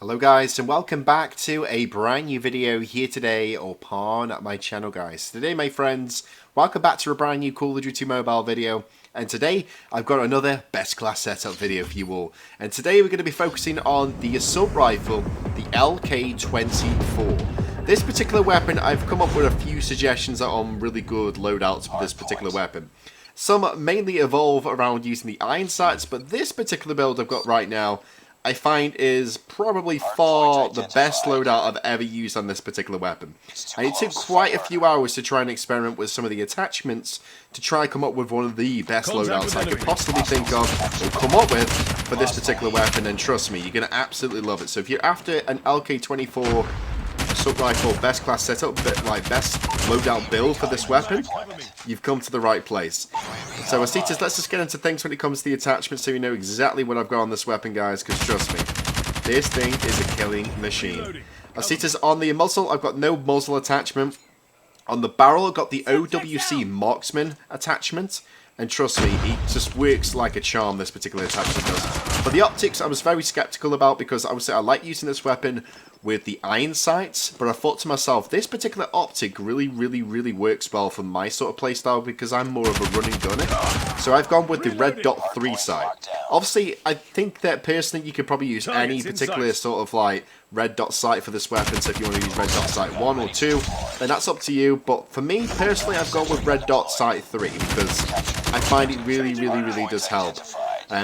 Hello guys, and welcome back to a brand new video here today upon my channel, guys. Today, my friends, welcome back to a brand new Call of Duty Mobile video. And today I've got another best class setup video for you all. And today we're going to be focusing on the assault rifle, the LK24. This particular weapon, I've come up with a few suggestions on really good loadouts for this particular weapon. Some mainly evolve around using the iron sights, but this particular build I've got right now I find is probably far the best loadout I've ever used on this particular weapon. And it took quite a few hours to try and experiment with some of the attachments to try and come up with one of the best loadouts I could possibly think of or come up with for this particular weapon, and trust me, you're going to absolutely love it. So if you're after an LK24 assault rifle best class setup, but like best loadout build for this weapon, you've come to the right place. So Asitas, let's just get into things when it comes to the attachments so you know exactly what I've got on this weapon, guys, because trust me, this thing is a killing machine. Asitas, on the muzzle, I've got no muzzle attachment. On the barrel, I've got the OWC Marksman attachment. And trust me, it just works like a charm, this particular attachment does. But the optics, I was very skeptical about because I would say I like using this weapon with the iron sights, but I thought to myself, this particular optic really works well for my sort of playstyle because I'm more of a running gunner. So I've gone with the red dot 3 sight. Obviously, I think that personally you could probably use any particular sort of like red dot sight for this weapon. So if you want to use red dot sight 1 or 2, then that's up to you. But for me personally, I've gone with red dot sight 3 because I find it really does help.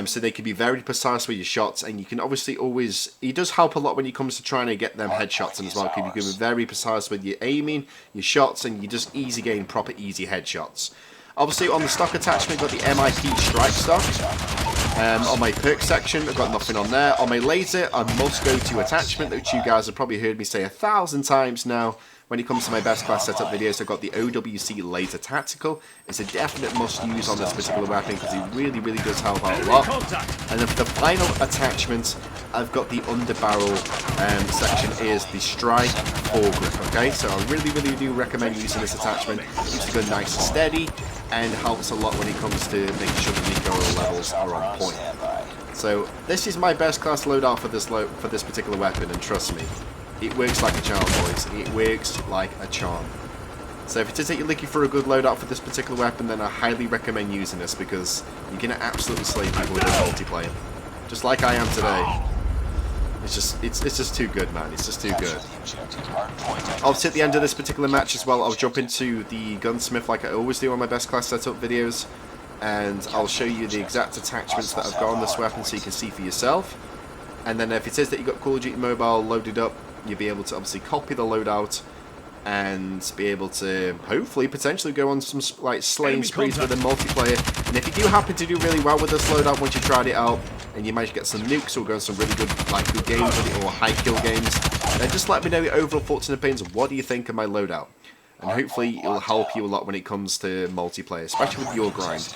So they can be very precise with your shots, and you can obviously always, it does help a lot when it comes to trying to get them headshots in as well, because you can be very precise with your aiming, your shots, and you just easy gain proper easy headshots. Obviously on the stock attachment, I've got the MIP strike stock. On my perk section, I've got nothing on there. On my laser, I must go to attachment, which you guys have probably heard me say 1,000 times now. When it comes to my best class setup videos, I've got the OWC Laser Tactical. It's a definite must use on this particular weapon because it really does help out a lot. And then for the final attachment, I've got the underbarrel section is the Strike foregrip. Okay, so I really do recommend using this attachment. Keeps the gun nice and steady and helps a lot when it comes to making sure the recoil levels are on point. So this is my best class loadout for this particular weapon, and trust me, it works like a charm, boys. It works like a charm. So if it is that you're looking for a good loadout for this particular weapon, then I highly recommend using this because you're going to absolutely slay people with this multiplayer. Just like I am today. It's just too good, man. It's just too good. Obviously at the end of this particular match as well, I'll jump into the gunsmith like I always do on my best class setup videos. And I'll show you the exact attachments that I've got on this weapon so you can see for yourself. And then if it is that you've got Call of Duty Mobile loaded up, you'll be able to obviously copy the loadout and be able to hopefully potentially go on some like slaying sprees with a multiplayer. And if you do happen to do really well with this loadout once you tried it out and you manage to get some nukes or go on some really good good games with it or high kill games, then just let me know your overall thoughts and opinions of what do you think of my loadout. And hopefully it'll help you a lot when it comes to multiplayer, especially with your grind.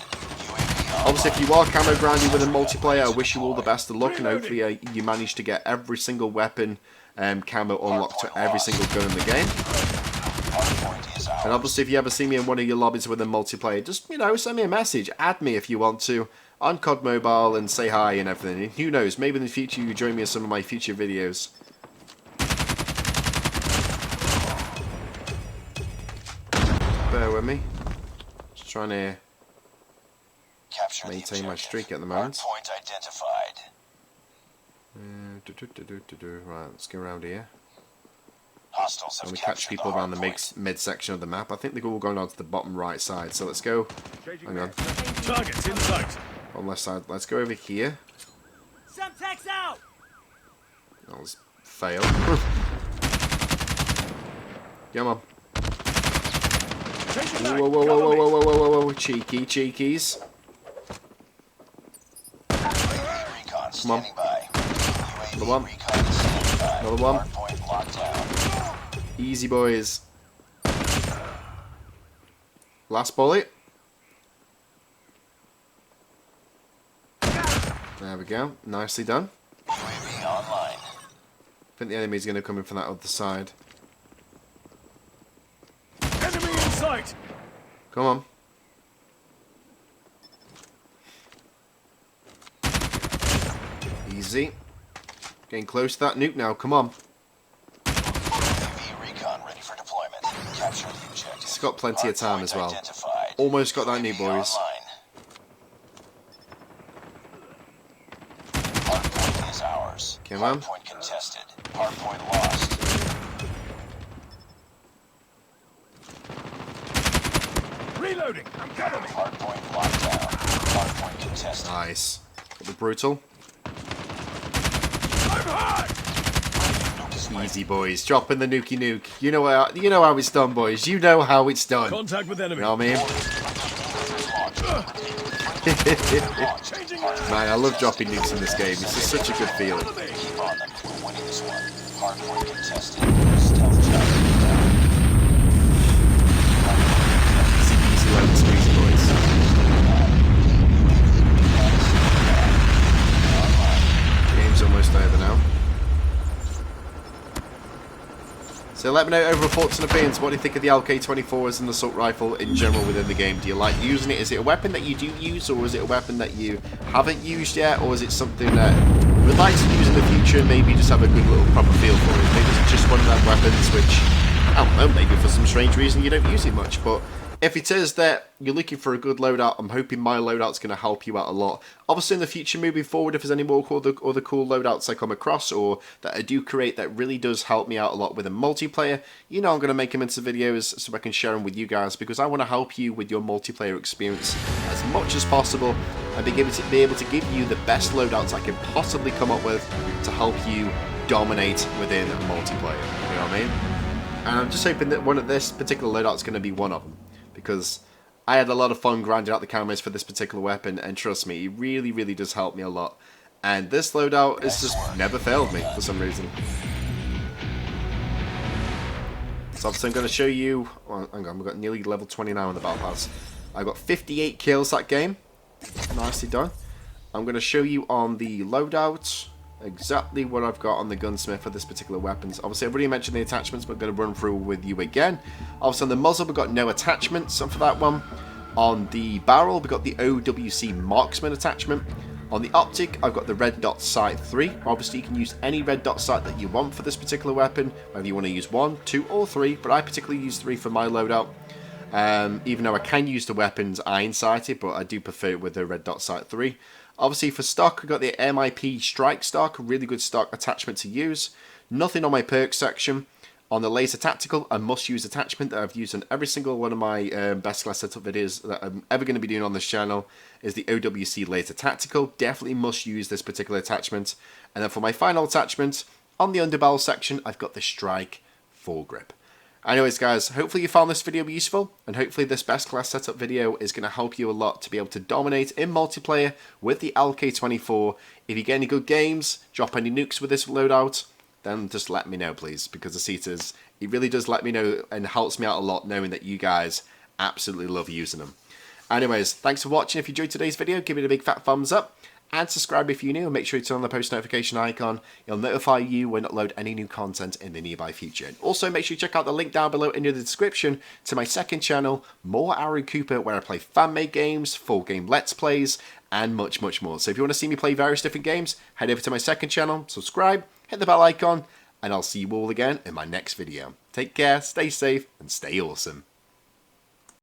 Obviously, if you are camo grinding with a multiplayer, I wish you all the best of luck, and hopefully you manage to get every single weapon camo unlocked to every single gun in the game. And obviously, if you ever see me in one of your lobbies with a multiplayer, just, send me a message, add me if you want to, on COD Mobile, and say hi and everything. And who knows, maybe in the future you join me in some of my future videos. Bear with me. Just trying to maintain my streak at the moment. Right, let's go around here. And we catch people around the mid section of the map. I think they're all going on to the bottom right side. So let's go. Hang on. Targets in sight. On left side. Let's go over here. Subtext out. That was fail. Come on. Whoa. Cheekies. Come on. Another one. Easy, boys. Last bullet. There we go. Nicely done. I think the enemy's going to come in from that other side. Enemy in sight. Come on. Easy. Getting close to that nuke now, come on. UAV recon ready for deployment. Capture the objective. It's got plenty of time as well. Identified. Almost got that nuke, UAV boys. online. Hardpoint is ours. Come on. Hardpoint contested. Hardpoint lost. Reloading. I'm covering. Hardpoint locked down. Hardpoint contested. Nice. Got the brutal. I'm hot. Nuke is ready. Easy, boys. Dropping the nuke. You know how it's done, boys. You know how it's done. Contact with enemy. You know what I mean? Changing Man, I love dropping nukes in this game. It's just such a good feeling. Keep on them. We're winning this one. Hardpoint contested. Stealth job down. Easy lemon squeezy, boys. Game's almost over now. So let me know over thoughts and opinions. What do you think of the LK24 as an assault rifle in general within the game? Do you like using it? Is it a weapon that you do use, or is it a weapon that you haven't used yet, or is it something that you would like to use in the future and maybe just have a good little proper feel for it? Maybe it's just one of them weapons which, I don't know, maybe for some strange reason you don't use it much, but if it is that you're looking for a good loadout, I'm hoping my loadout's going to help you out a lot. Obviously in the future moving forward, if there's any more other cool loadouts I come across or that I do create that really does help me out a lot with a multiplayer, you know I'm going to make them into videos so I can share them with you guys, because I want to help you with your multiplayer experience as much as possible and be able to give you the best loadouts I can possibly come up with to help you dominate within multiplayer. You know what I mean? And I'm just hoping that one of this particular loadout's going to be one of them, because I had a lot of fun grinding out the camos for this particular weapon, and trust me, it really, really does help me a lot. And this loadout has just never failed me for some reason. So obviously I'm going to show you, well, hang on, we've got nearly level 29 on the battle pass. I got 58 kills that game, nicely done. I'm going to show you on the loadout exactly what I've got on the gunsmith for this particular weapons. Obviously I've already mentioned the attachments, but I'm going to run through with you again. Obviously on the muzzle we've got no attachments for that one. On the barrel we've got the OWC marksman attachment. On the optic I've got the red dot sight 3. Obviously you can use any red dot sight that you want for this particular weapon, whether you want to use 1, 2 or 3, but I particularly use 3 for my loadout. Even though I can use the weapons iron sighted, but I do prefer it with the red dot sight 3. Obviously for stock, we've got the MIP Strike stock, a really good stock attachment to use. Nothing on my perks section. On the Laser Tactical, a must-use attachment that I've used on every single one of my best class setup videos that I'm ever going to be doing on this channel is the OWC Laser Tactical. Definitely must use this particular attachment. And then for my final attachment, on the underbarrel section, I've got the Strike foregrip. Anyways guys, hopefully you found this video useful, and hopefully this best class setup video is going to help you a lot to be able to dominate in multiplayer with the LK24. If you get any good games, drop any nukes with this loadout, then just let me know please, because the seaters, it really does let me know and helps me out a lot knowing that you guys absolutely love using them. Anyways, thanks for watching. If you enjoyed today's video, give it a big fat thumbs up. And subscribe if you're new, and make sure you turn on the post notification icon. It'll notify you when I upload any new content in the nearby future. And also make sure you check out the link down below in the description to my second channel, More Arron Cooper, where I play fan-made games, full game let's plays, and much, much more. So if you want to see me play various different games, head over to my second channel, subscribe, hit the bell icon, and I'll see you all again in my next video. Take care, stay safe, and stay awesome.